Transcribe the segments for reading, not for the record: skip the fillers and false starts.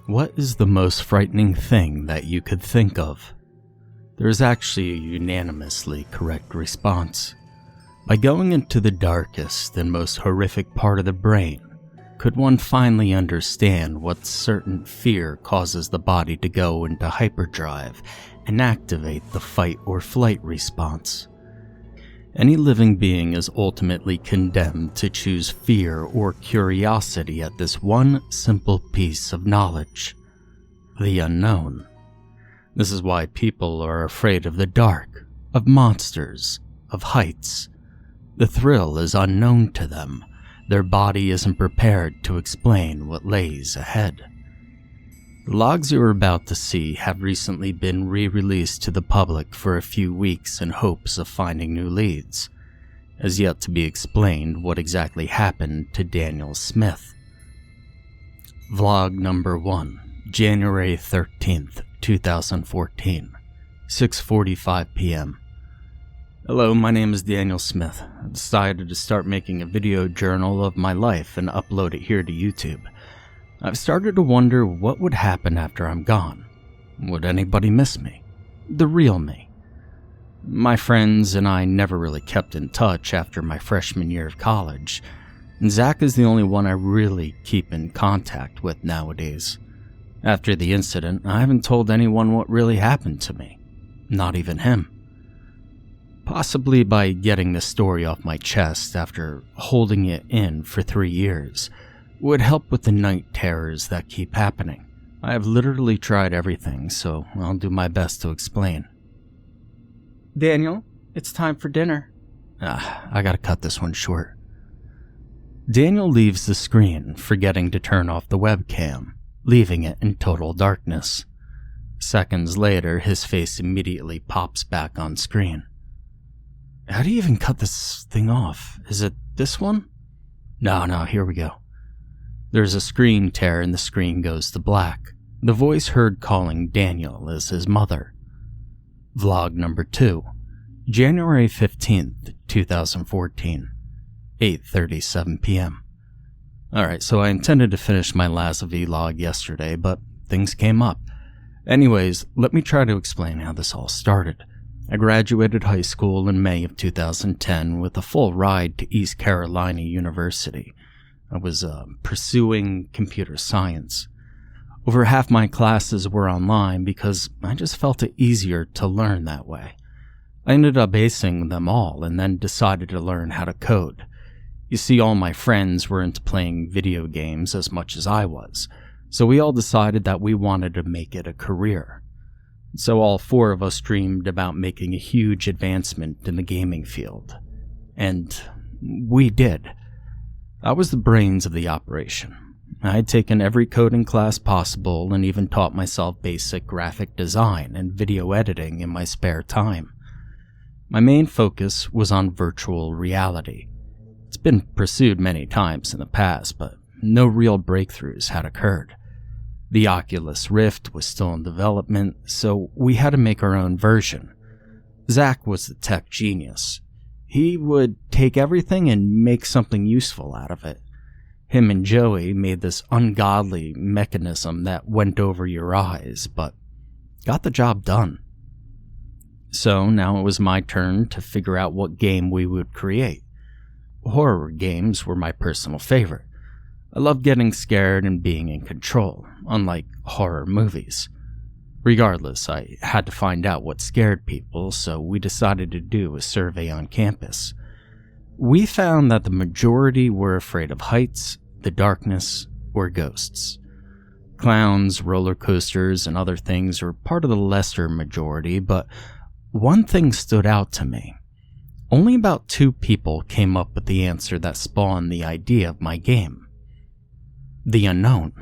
What is the most frightening thing that you could think of? There is actually a unanimously correct response. By going into the darkest and most horrific part of the brain, could one finally understand what certain fear causes the body to go into hyperdrive and activate the fight or flight response. Any living being is ultimately condemned to choose fear or curiosity at this one simple piece of knowledge: the unknown. This is why people are afraid of the dark, of monsters, of heights. The thrill is unknown to them. Their body isn't prepared to explain what lays ahead. The logs you are about to see have recently been re-released to the public for a few weeks in hopes of finding new leads. As yet to be explained what exactly happened to Daniel Smith. Vlog number 1, January 13th, 2014, 6:45 p.m. Hello, my name is Daniel Smith. I decided to start making a video journal of my life and upload it here to YouTube. I've started to wonder what would happen after I'm gone. Would anybody miss me? The real me? My friends and I never really kept in touch after my freshman year of college, and Zach is the only one I really keep in contact with nowadays. After the incident, I haven't told anyone what really happened to me. Not even him. Possibly by getting this story off my chest after holding it in for 3 years would help with the night terrors that keep happening. I have literally tried everything, so I'll do my best to explain. Daniel, it's time for dinner. I gotta cut this one short. Daniel leaves the screen, forgetting to turn off the webcam, leaving it in total darkness. Seconds later, his face immediately pops back on screen. How do you even cut this thing off? Is it this one? No, here we go. There's a screen tear and the screen goes to black. The voice heard calling Daniel is his mother. Vlog number 2, January 15th, 2014, 8:37 p.m. Alright, so I intended to finish my last vlog yesterday, but things came up. Anyways, let me try to explain how this all started. I graduated high school in May of 2010 with a full ride to East Carolina University. I was pursuing computer science. Over half my classes were online because I just felt it easier to learn that way. I ended up acing them all and then decided to learn how to code. You see, all my friends were into playing video games as much as I was, so we all decided that we wanted to make it a career. So all 4 of us dreamed about making a huge advancement in the gaming field. And we did. I was the brains of the operation. I had taken every coding class possible and even taught myself basic graphic design and video editing in my spare time. My main focus was on virtual reality. It's been pursued many times in the past, but no real breakthroughs had occurred. The Oculus Rift was still in development, so we had to make our own version. Zach was the tech genius. He would take everything and make something useful out of it. Him and Joey made this ungodly mechanism that went over your eyes, but got the job done. So now it was my turn to figure out what game we would create. Horror games were my personal favorite. I love getting scared and being in control, unlike horror movies. Regardless, I had to find out what scared people, so we decided to do a survey on campus. We found that the majority were afraid of heights, the darkness, or ghosts. Clowns, roller coasters, and other things were part of the lesser majority, but one thing stood out to me. Only about 2 people came up with the answer that spawned the idea of my game. The unknown.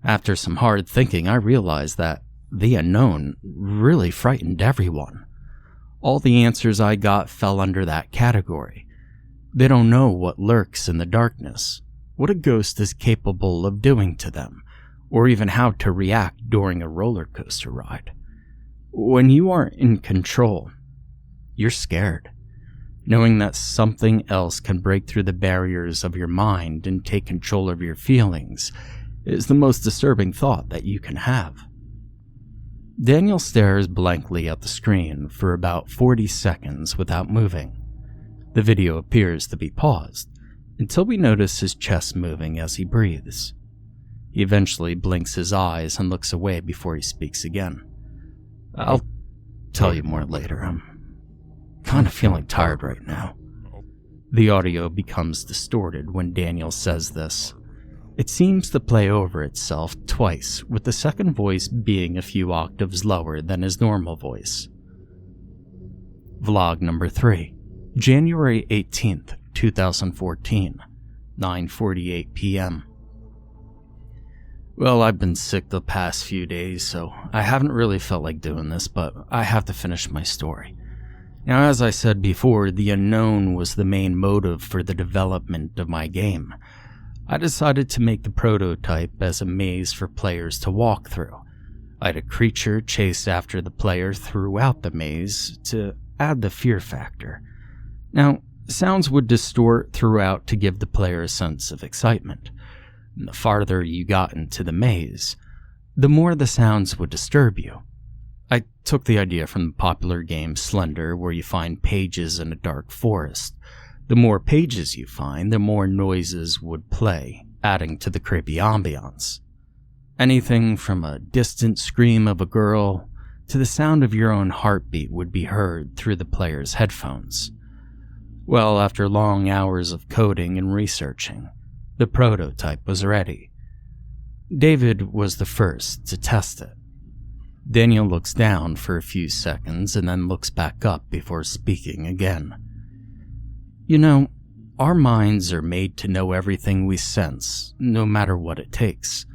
After some hard thinking, I realized that the unknown really frightened everyone. All the answers I got fell under that category. They don't know what lurks in the darkness, what a ghost is capable of doing to them, or even how to react during a roller coaster ride. When you are in control, you're scared. Knowing that something else can break through the barriers of your mind and take control of your feelings is the most disturbing thought that you can have. Daniel stares blankly at the screen for about 40 seconds without moving. The video appears to be paused until we notice his chest moving as he breathes. He eventually blinks his eyes and looks away before he speaks again. I'll tell you more later. I'm kind of feeling tired right now. The audio becomes distorted when Daniel says this. It seems to play over itself twice, with the second voice being a few octaves lower than his normal voice. Vlog number 3, January 18th, 2014, 9:48 p.m. Well, I've been sick the past few days, so I haven't really felt like doing this, but I have to finish my story. Now, as I said before, the unknown was the main motive for the development of my game. I decided to make the prototype as a maze for players to walk through. I had a creature chase after the player throughout the maze to add the fear factor. Now, sounds would distort throughout to give the player a sense of excitement. And the farther you got into the maze, the more the sounds would disturb you. I took the idea from the popular game Slender, where you find pages in a dark forest. The more pages you find, the more noises would play, adding to the creepy ambiance. Anything from a distant scream of a girl to the sound of your own heartbeat would be heard through the player's headphones. Well, after long hours of coding and researching, the prototype was ready. David was the first to test it. Daniel looks down for a few seconds and then looks back up before speaking again. You know, our minds are made to know everything we sense, no matter what it takes.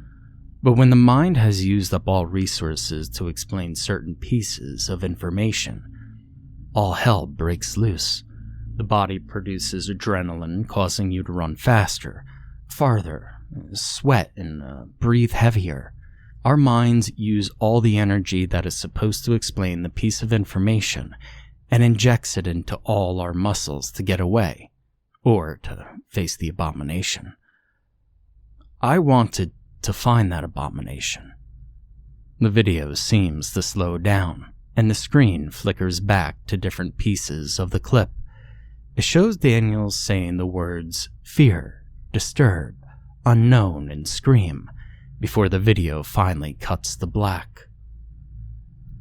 But when the mind has used up all resources to explain certain pieces of information, all hell breaks loose. The body produces adrenaline, causing you to run faster, farther, sweat, and breathe heavier. Our minds use all the energy that is supposed to explain the piece of information and injects it into all our muscles to get away, or to face the abomination. I wanted to find that abomination. The video seems to slow down, and the screen flickers back to different pieces of the clip. It shows Daniel saying the words fear, disturb, unknown, and scream, before the video finally cuts to black.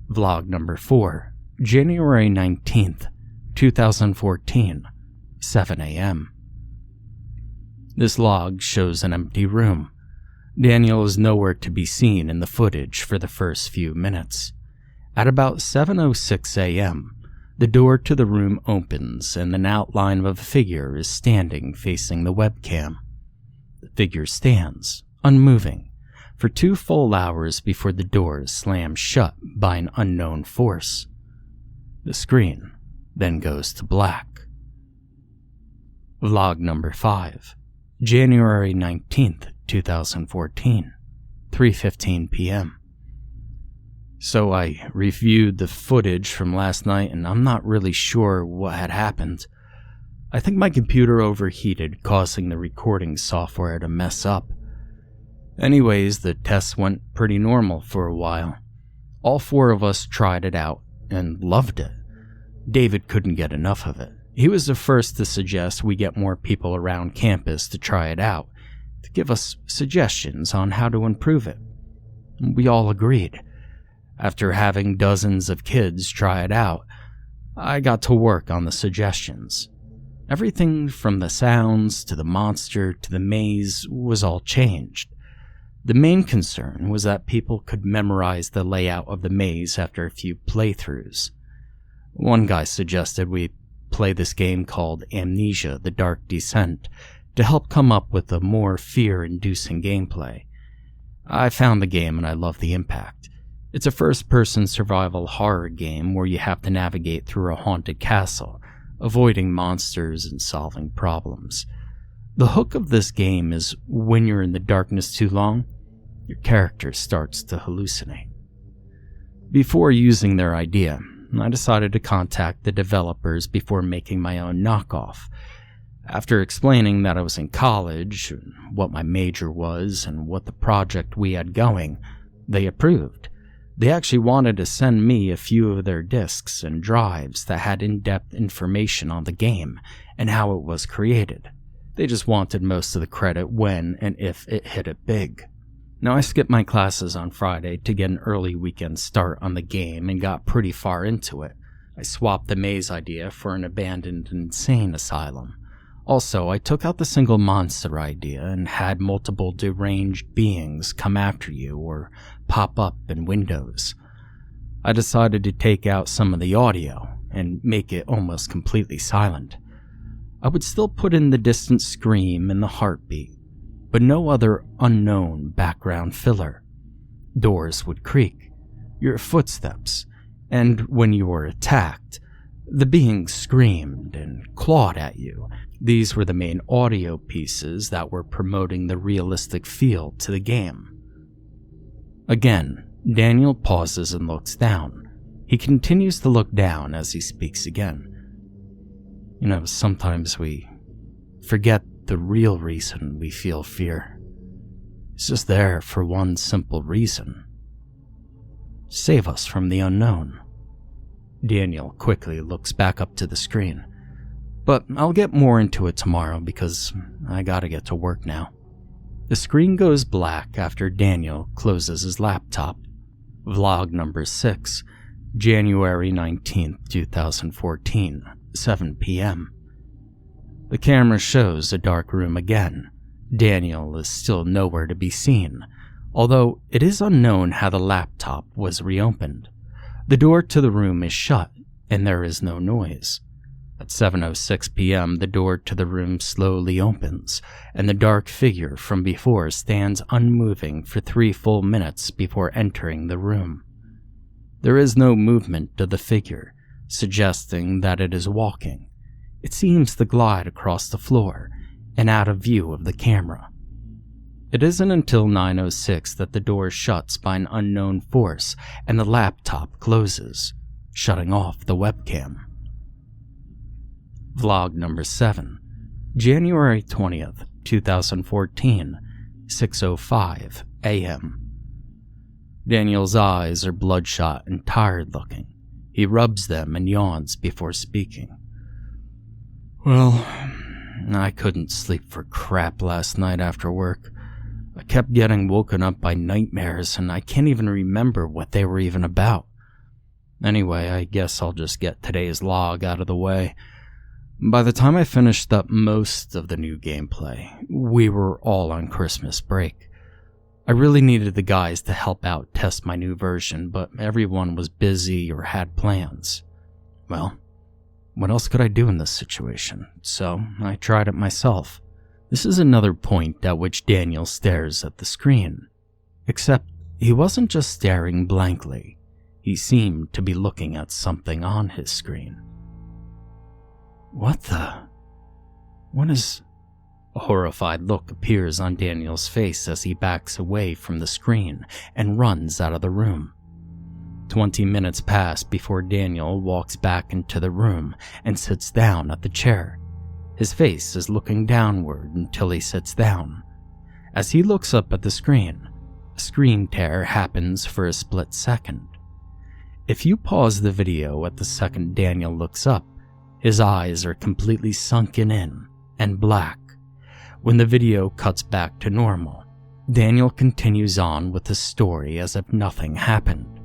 Vlog number 4, January 19th, 2014, 7 a.m. This log shows an empty room. Daniel is nowhere to be seen in the footage for the first few minutes. At about 7:06 a.m., the door to the room opens and an outline of a figure is standing facing the webcam. The figure stands, unmoving, for 2 full hours before the door is slammed shut by an unknown force. The screen then goes to black. Vlog number 5, January 19th, 2014, 3:15 p.m. So I reviewed the footage from last night and I'm not really sure what had happened. I think my computer overheated, causing the recording software to mess up. Anyways, the tests went pretty normal for a while. All 4 of us tried it out and loved it. David couldn't get enough of it. He was the first to suggest we get more people around campus to try it out, to give us suggestions on how to improve it. We all agreed. After having dozens of kids try it out, I got to work on the suggestions. Everything from the sounds to the monster to the maze was all changed. The main concern was that people could memorize the layout of the maze after a few playthroughs. One guy suggested we play this game called Amnesia: The Dark Descent to help come up with a more fear-inducing gameplay. I found the game and I love the impact. It's a first-person survival horror game where you have to navigate through a haunted castle, avoiding monsters and solving problems. The hook of this game is when you're in the darkness too long, your character starts to hallucinate. Before using their idea, I decided to contact the developers before making my own knockoff. After explaining that I was in college, what my major was, and what the project we had going, they approved. They actually wanted to send me a few of their discs and drives that had in-depth information on the game and how it was created. They just wanted most of the credit when and if it hit it big. Now, I skipped my classes on Friday to get an early weekend start on the game and got pretty far into it. I swapped the maze idea for an abandoned insane asylum. Also, I took out the single monster idea and had multiple deranged beings come after you or pop up in windows. I decided to take out some of the audio and make it almost completely silent. I would still put in the distant scream and the heartbeat, but no other unknown background filler. Doors would creak, your footsteps, and when you were attacked, the beings screamed and clawed at you. These were the main audio pieces that were promoting the realistic feel to the game. Again, Daniel pauses and looks down. He continues to look down as he speaks again. Sometimes we forget the real reason we feel fear. It's just there for one simple reason. Save us from the unknown. Daniel quickly looks back up to the screen. But I'll get more into it tomorrow because I gotta get to work now. The screen goes black after Daniel closes his laptop. Vlog number 6, January 19th, 2014, 7 p.m. The camera shows a dark room again. Daniel is still nowhere to be seen, although it is unknown how the laptop was reopened. The door to the room is shut, and there is no noise. At 7:06 p.m., the door to the room slowly opens, and the dark figure from before stands unmoving for 3 full minutes before entering the room. There is no movement of the figure, suggesting that it is walking. It seems to glide across the floor and out of view of the camera. It isn't until 9:06 that the door shuts by an unknown force and the laptop closes, shutting off the webcam. Vlog number 7, January 20th, 2014, 6:05 a.m. Daniel's eyes are bloodshot and tired looking. He rubs them and yawns before speaking. Well, I couldn't sleep for crap last night after work. I kept getting woken up by nightmares and I can't even remember what they were even about. Anyway, I guess I'll just get today's log out of the way. By the time I finished up most of the new gameplay, we were all on Christmas break. I really needed the guys to help out test my new version, but everyone was busy or had plans. Well, what else could I do in this situation? So I tried it myself. This is another point at which Daniel stares at the screen. Except he wasn't just staring blankly. He seemed to be looking at something on his screen. What is... A horrified look appears on Daniel's face as he backs away from the screen and runs out of the room. 20 minutes pass before Daniel walks back into the room and sits down at the chair. His face is looking downward until he sits down. As he looks up at the screen, a screen tear happens for a split second. If you pause the video at the second Daniel looks up, his eyes are completely sunken in and black. When the video cuts back to normal, Daniel continues on with the story as if nothing happened.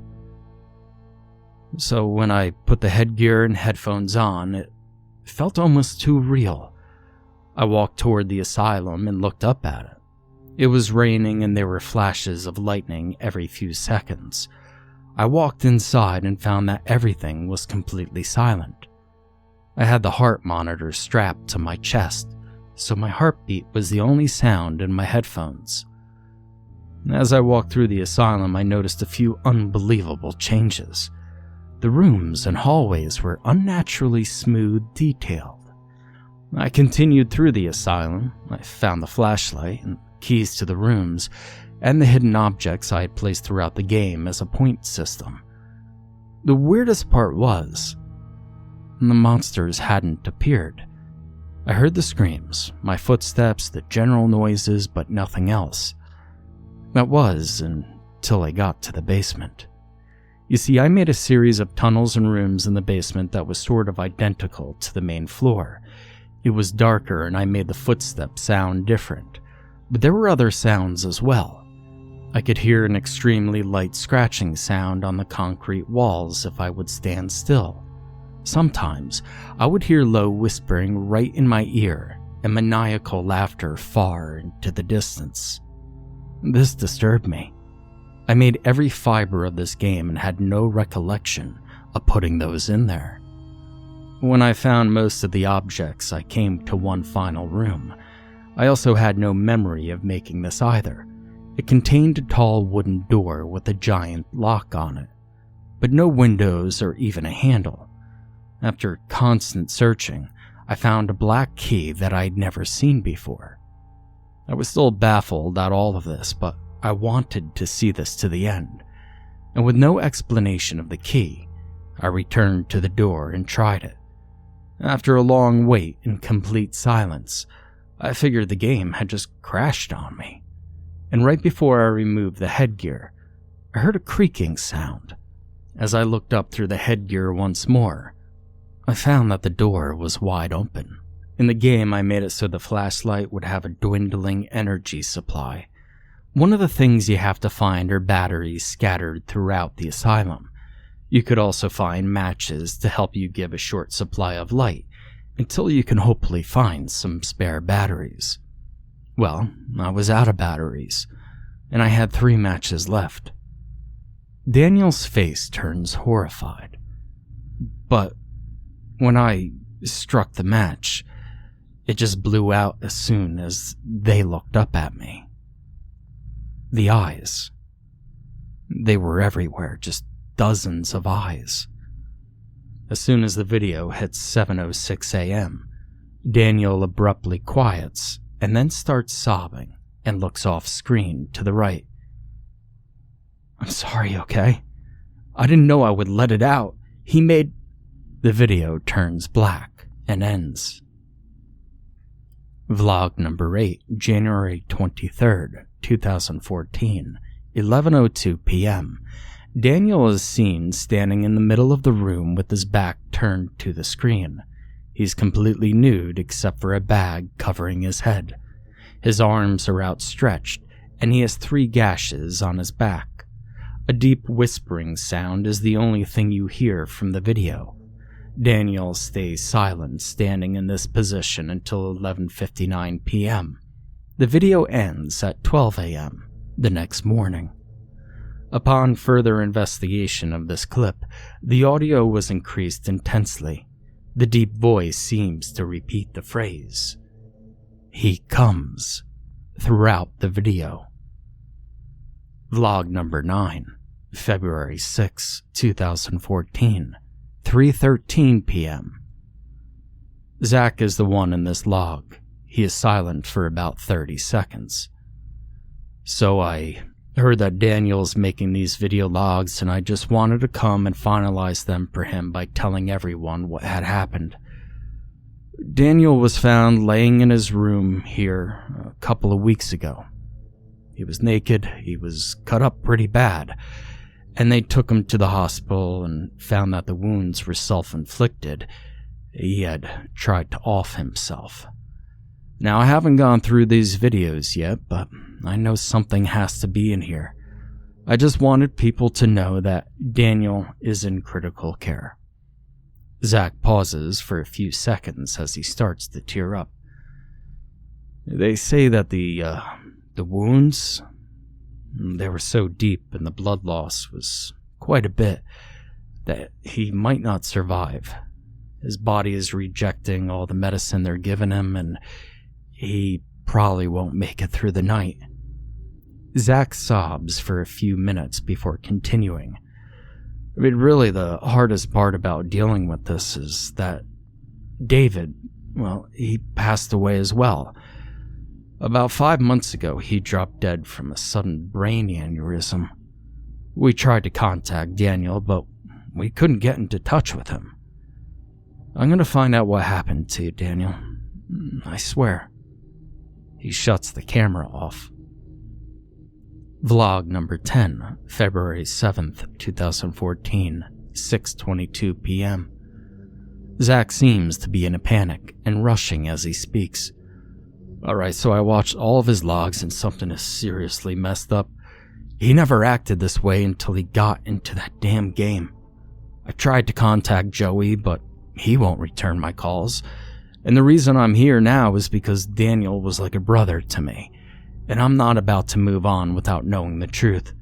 So when I put the headgear and headphones on, it felt almost too real. I walked toward the asylum and looked up at it. It was raining and there were flashes of lightning every few seconds. I walked inside and found that everything was completely silent. I had the heart monitor strapped to my chest, so my heartbeat was the only sound in my headphones. As I walked through the asylum, I noticed a few unbelievable changes. The rooms and hallways were unnaturally smooth detailed. I continued through the asylum. I found the flashlight and keys to the rooms, and the hidden objects I had placed throughout the game as a point system. The weirdest part was, the monsters hadn't appeared. I heard the screams, my footsteps, the general noises, but nothing else. That was until I got to the basement. You see, I made a series of tunnels and rooms in the basement that was sort of identical to the main floor. It was darker and I made the footsteps sound different, but there were other sounds as well. I could hear an extremely light scratching sound on the concrete walls if I would stand still. Sometimes, I would hear low whispering right in my ear and maniacal laughter far into the distance. This disturbed me. I made every fiber of this game and had no recollection of putting those in there. When I found most of the objects, I came to one final room. I also had no memory of making this either. It contained a tall wooden door with a giant lock on it, but no windows or even a handle. After constant searching, I found a black key that I'd never seen before. I was still baffled at all of this, but I wanted to see this to the end, and with no explanation of the key, I returned to the door and tried it. After a long wait and complete silence, I figured the game had just crashed on me, and right before I removed the headgear, I heard a creaking sound. As I looked up through the headgear once more, I found that the door was wide open. In the game, I made it so the flashlight would have a dwindling energy supply. One of the things you have to find are batteries scattered throughout the asylum. You could also find matches to help you give a short supply of light, until you can hopefully find some spare batteries. Well, I was out of batteries, and I had 3 matches left. Daniel's face turns horrified, but when I struck the match, it just blew out as soon as they looked up at me. The eyes. They were everywhere, just dozens of eyes. As soon as the video hits 7:06 a.m., Daniel abruptly quiets and then starts sobbing and looks off screen to the right. "I'm sorry, okay? I didn't know I would let it out. He made..." The video turns black and ends. Vlog number 8, January 23rd, 2014, 11:02 p.m. Daniel is seen standing in the middle of the room with his back turned to the screen. He's completely nude except for a bag covering his head. His arms are outstretched, and he has 3 gashes on his back. A deep whispering sound is the only thing you hear from the video. Daniel stays silent, standing in this position until 11:59 p.m. The video ends at 12 a.m. the next morning. Upon further investigation of this clip, the audio was increased intensely. The deep voice seems to repeat the phrase, "He comes," throughout the video. Vlog number 9, February 6, 2014, 3:13 p.m. Zach is the one in this log. He is silent for about 30 seconds. "So I heard that Daniel's making these video logs, and I just wanted to come and finalize them for him by telling everyone what had happened. Daniel was found laying in his room here a couple of weeks ago. He was naked, he was cut up pretty bad, and they took him to the hospital and found that the wounds were self-inflicted. He had tried to off himself. Now, I haven't gone through these videos yet, but I know something has to be in here. I just wanted people to know that Daniel is in critical care." Zach pauses for a few seconds as he starts to tear up. "They say that the wounds, they were so deep and the blood loss was quite a bit that he might not survive. His body is rejecting all the medicine they're giving him, and he probably won't make it through the night." Zach sobs for a few minutes before continuing. "I mean, really the hardest part about dealing with this is that David, well, he passed away as well. About 5 months ago, he dropped dead from a sudden brain aneurysm. We tried to contact Daniel, but we couldn't get into touch with him. I'm going to find out what happened to you, Daniel. I swear." He shuts the camera off. Vlog number 10, February 7th, 2014, 6:22 p.m. Zach seems to be in a panic and rushing as he speaks. "Alright, so I watched all of his logs and something is seriously messed up. He never acted this way until he got into that damn game. I tried to contact Joey, but he won't return my calls. And the reason I'm here now is because Daniel was like a brother to me, and I'm not about to move on without knowing the truth.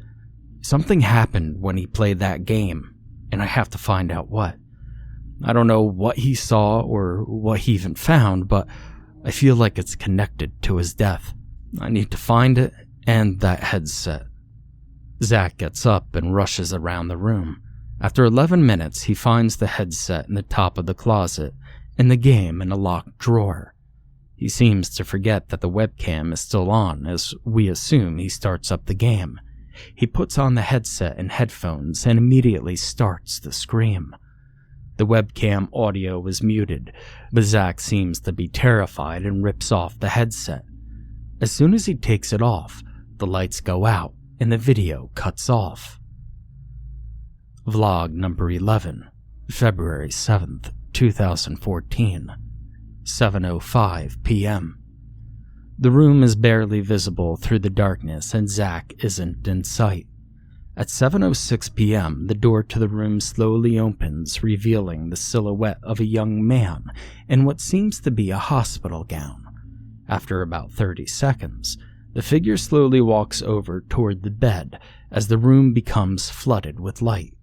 Something happened when he played that game, and I have to find out what. I don't know what he saw or what he even found, but I feel like it's connected to his death. I need to find it and that headset." Zach gets up and rushes around the room. After 11 minutes, he finds the headset in the top of the closet and the game in a locked drawer. He seems to forget that the webcam is still on, as we assume he starts up the game. He puts on the headset and headphones and immediately starts to scream. The webcam audio is muted, but Zach seems to be terrified and rips off the headset. As soon as he takes it off, the lights go out and the video cuts off. Vlog number 11, February 7th, 2014, 7:05 p.m. The room is barely visible through the darkness and Zach isn't in sight. At 7:06 p.m., the door to the room slowly opens, revealing the silhouette of a young man in what seems to be a hospital gown. After about 30 seconds, the figure slowly walks over toward the bed as the room becomes flooded with light.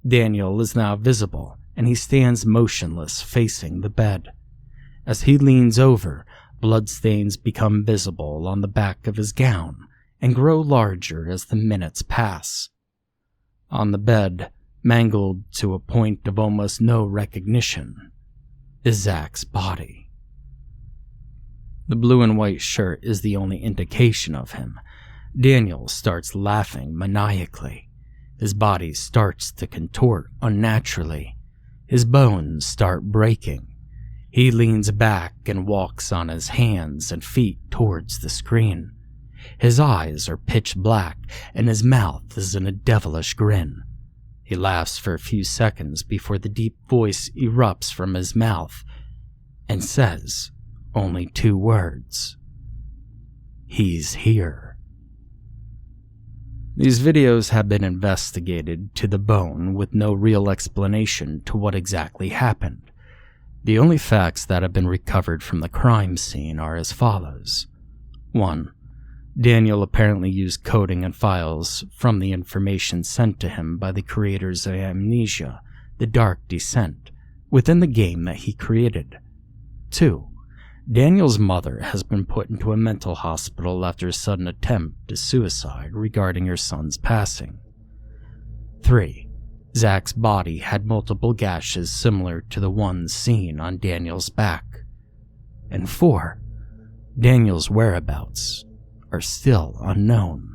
Daniel is now visible, and he stands motionless facing the bed. As he leans over, bloodstains become visible on the back of his gown and grow larger as the minutes pass. On the bed, mangled to a point of almost no recognition, is Zach's body. The blue and white shirt is the only indication of him. Daniel starts laughing maniacally. His body starts to contort unnaturally. His bones start breaking. He leans back and walks on his hands and feet towards the screen. His eyes are pitch black and his mouth is in a devilish grin. He laughs for a few seconds before the deep voice erupts from his mouth and says only 2 words. "He's here." These videos have been investigated to the bone with no real explanation to what exactly happened. The only facts that have been recovered from the crime scene are as follows. 1. Daniel apparently used coding and files from the information sent to him by the creators of Amnesia, The Dark Descent, within the game that he created. 2. Daniel's mother has been put into a mental hospital after a sudden attempt to suicide regarding her son's passing. 3. Zach's body had multiple gashes similar to the ones seen on Daniel's back. And 4. Daniel's whereabouts are still unknown.